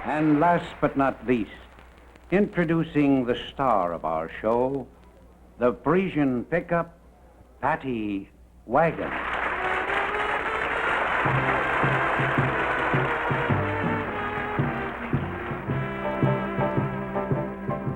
And last but not least, introducing the star of our show, the Parisian pickup, Patti Waggin.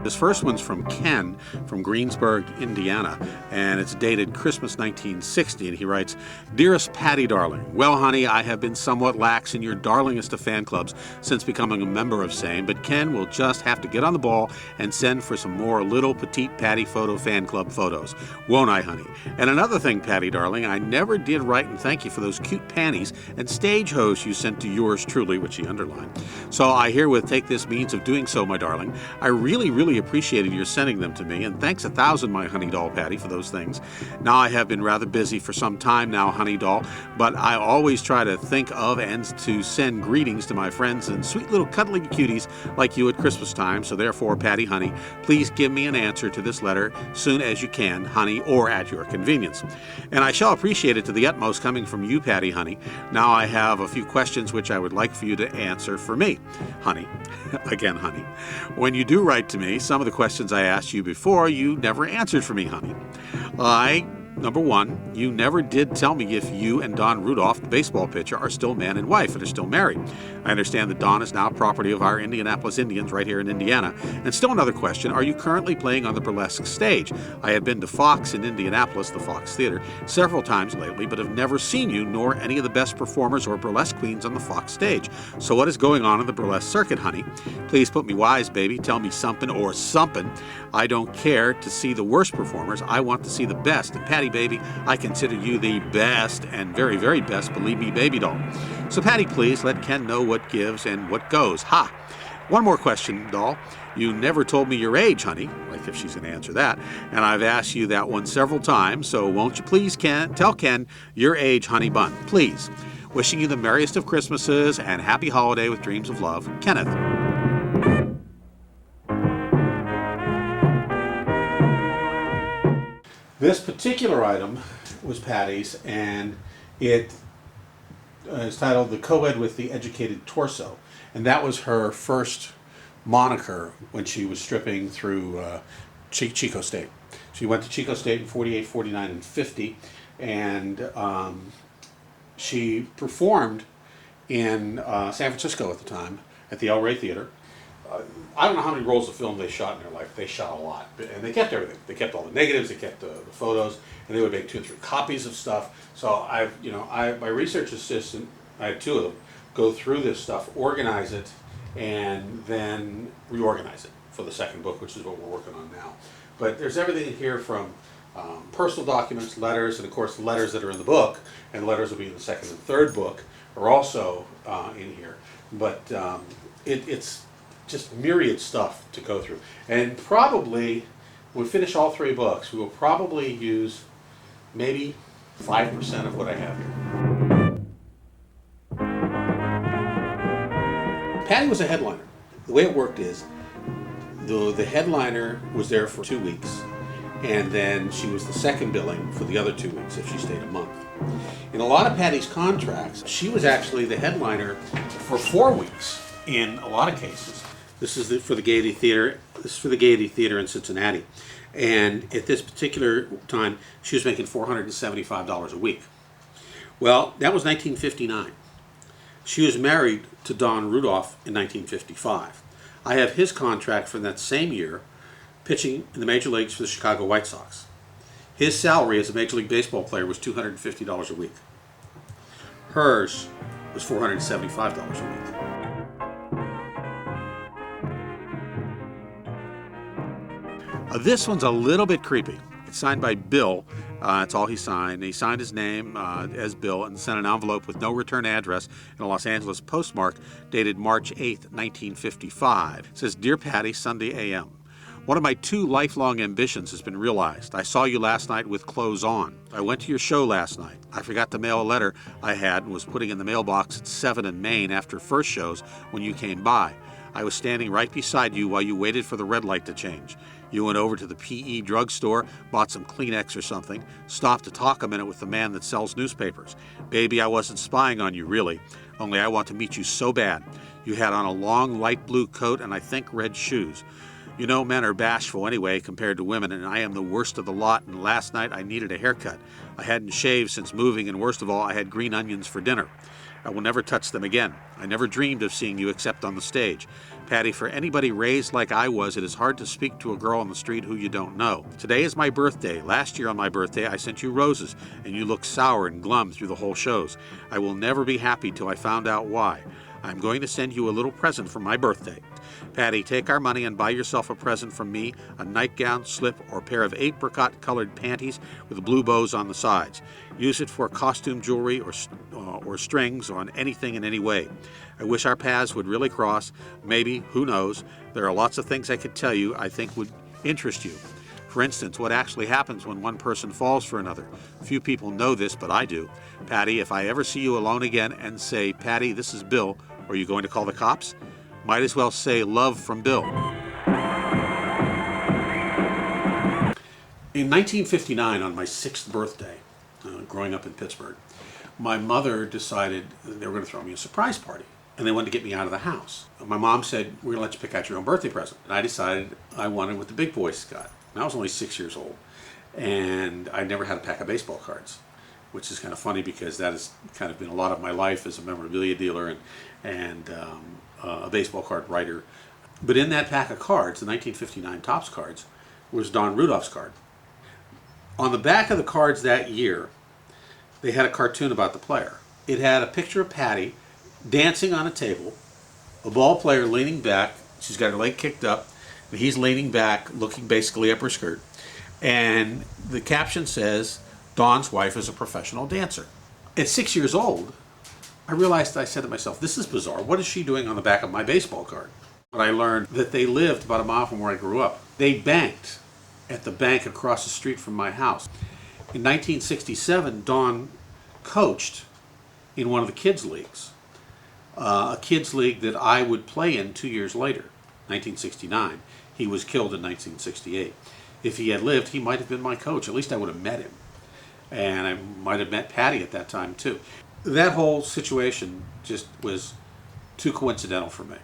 This first one's from Ken from Greensburg, Indiana, and it's dated Christmas 1960, and he writes, "Dearest Patti darling, well, honey, I have been somewhat lax in your darlingest of fan clubs since becoming a member of same, but Ken will just have to get on the ball and send for some more little petite Patti photo fan club photos. Won't I, honey? And another thing, Patti darling, I never did write and thank you for those cute panties and stage hose you sent to yours truly," which he underlined. "So I herewith take this means of doing so, my darling. I really appreciated your sending them to me, and thanks 1,000, my honey doll Patti, for those things. Now I have been rather busy for some time now, honey doll, but I always try to think of and to send greetings to my friends and sweet little cuddly cuties like you at Christmas time, so therefore, Patti, honey, please give me an answer to this letter soon as you can, honey, or at your convenience. And I shall appreciate it to the utmost coming from you, Patti, honey. Now I have a few questions which I would like for you to answer for me, honey." Again, honey. "When you do write to me, some of the questions I asked you before, you never answered for me, honey. Number one, you never did tell me if you and Don Rudolph, the baseball pitcher, are still man and wife and are still married. I understand that Don is now property of our Indianapolis Indians right here in Indiana. And still another question, are you currently playing on the burlesque stage? I have been to Fox in Indianapolis, the Fox Theater, several times lately, but have never seen you nor any of the best performers or burlesque queens on the Fox stage. So what is going on in the burlesque circuit, honey? Please put me wise, baby. Tell me something or something. I don't care to see the worst performers. I want to see the best. And Patti, baby, I consider you the best and very best, believe me, baby doll. So Patti, please let Ken know what gives and what goes. Ha! One more question, doll. You never told me your age, honey, like if she's going to answer that, and I've asked you that one several times, so won't you please, Ken, tell Ken your age, honey bun, please. Wishing you the merriest of Christmases and happy holiday with dreams of love, Kenneth." This particular item was Patti's, and it is titled "The Co-Ed with the Educated Torso," and that was her first moniker when she was stripping through Chico State. She went to Chico State in 48, 49, and 50, and she performed in San Francisco at the time at the El Rey Theater. I don't know how many rolls of film they shot in their life. They shot a lot, and they kept everything. They kept all the negatives, they kept the photos, and they would make 2 or 3 copies of stuff. So my research assistant, I had 2 of them, go through this stuff, organize it, and then reorganize it for the second book, which is what we're working on now. But there's everything in here from personal documents, letters, and of course the letters that are in the book, and letters will be in the second and third book, are also in here. But it's just myriad stuff to go through. And probably, when we finish all 3 books, we will probably use maybe 5% of what I have here. Patti was a headliner. The way it worked is, the headliner was there for 2 weeks, and then she was the second billing for the other 2 weeks if she stayed a month. In a lot of Patti's contracts, she was actually the headliner for 4 weeks in a lot of cases. This is for the Gaiety Theater. This is for the Gaiety Theater in Cincinnati, and at this particular time, she was making $475 a week. Well, that was 1959. She was married to Don Rudolph in 1955. I have his contract from that same year, pitching in the major leagues for the Chicago White Sox. His salary as a Major League Baseball player was $250 a week. Hers was $475 a week. This one's a little bit creepy. It's signed by Bill. That's all he signed. He signed his name as Bill and sent an envelope with no return address and a Los Angeles postmark dated March 8th, 1955. It says, "Dear Patti, Sunday a.m. One of my 2 lifelong ambitions has been realized. I saw you last night with clothes on. I went to your show last night. I forgot to mail a letter I had and was putting in the mailbox at 7 in Maine after first shows when you came by. I was standing right beside you while you waited for the red light to change. You went over to the P.E. drugstore, bought some Kleenex or something, stopped to talk a minute with the man that sells newspapers. Baby, I wasn't spying on you, really. Only I want to meet you so bad. You had on a long light blue coat and I think red shoes. You know, men are bashful anyway compared to women, and I am the worst of the lot, and last night I needed a haircut. I hadn't shaved since moving, and worst of all, I had green onions for dinner. I will never touch them again. I never dreamed of seeing you except on the stage. Patti, for anybody raised like I was, it is hard to speak to a girl on the street who you don't know. Today is my birthday. Last year on my birthday, I sent you roses, and you looked sour and glum through the whole shows. I will never be happy till I found out why. I'm going to send you a little present for my birthday. Patti, take our money and buy yourself a present from me, a nightgown, slip, or a pair of apricot-colored panties with blue bows on the sides. Use it for costume jewelry or strings on anything in any way. I wish our paths would really cross. Maybe, who knows? There are lots of things I could tell you I think would interest you. For instance, what actually happens when one person falls for another. Few people know this, but I do. Patti, if I ever see you alone again and say, Patti, this is Bill, are you going to call the cops? Might as well say love from Bill. In 1959, on my 6th birthday, growing up in Pittsburgh, my mother decided they were going to throw me a surprise party, and they wanted to get me out of the house. My mom said, we're going to let you pick out your own birthday present. And I decided I wanted what the big boys got. And I was only 6 years old, and I never had a pack of baseball cards, which is kind of funny because that has kind of been a lot of my life as a memorabilia dealer and a baseball card writer. But in that pack of cards, the 1959 Topps cards, was Don Rudolph's card. On the back of the cards that year, they had a cartoon about the player. It had a picture of Patti dancing on a table, a ball player leaning back, she's got her leg kicked up, and he's leaning back, looking basically up her skirt. And the caption says, Don's wife is a professional dancer. At 6 years old, I realized, I said to myself, this is bizarre. What is she doing on the back of my baseball card? But I learned that they lived about a mile from where I grew up. They banked at the bank across the street from my house. In 1967, Don coached in one of the kids' leagues, a kids' league that I would play in 2 years later, 1969. He was killed in 1968. If he had lived, he might have been my coach. At least I would have met him. And I might have met Patti at that time, too. That whole situation just was too coincidental for me.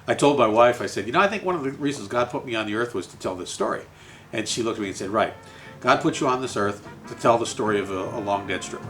I told my wife, I said, I think one of the reasons God put me on the earth was to tell this story. And she looked at me and said, right, God put you on this earth to tell the story of a long dead stripper.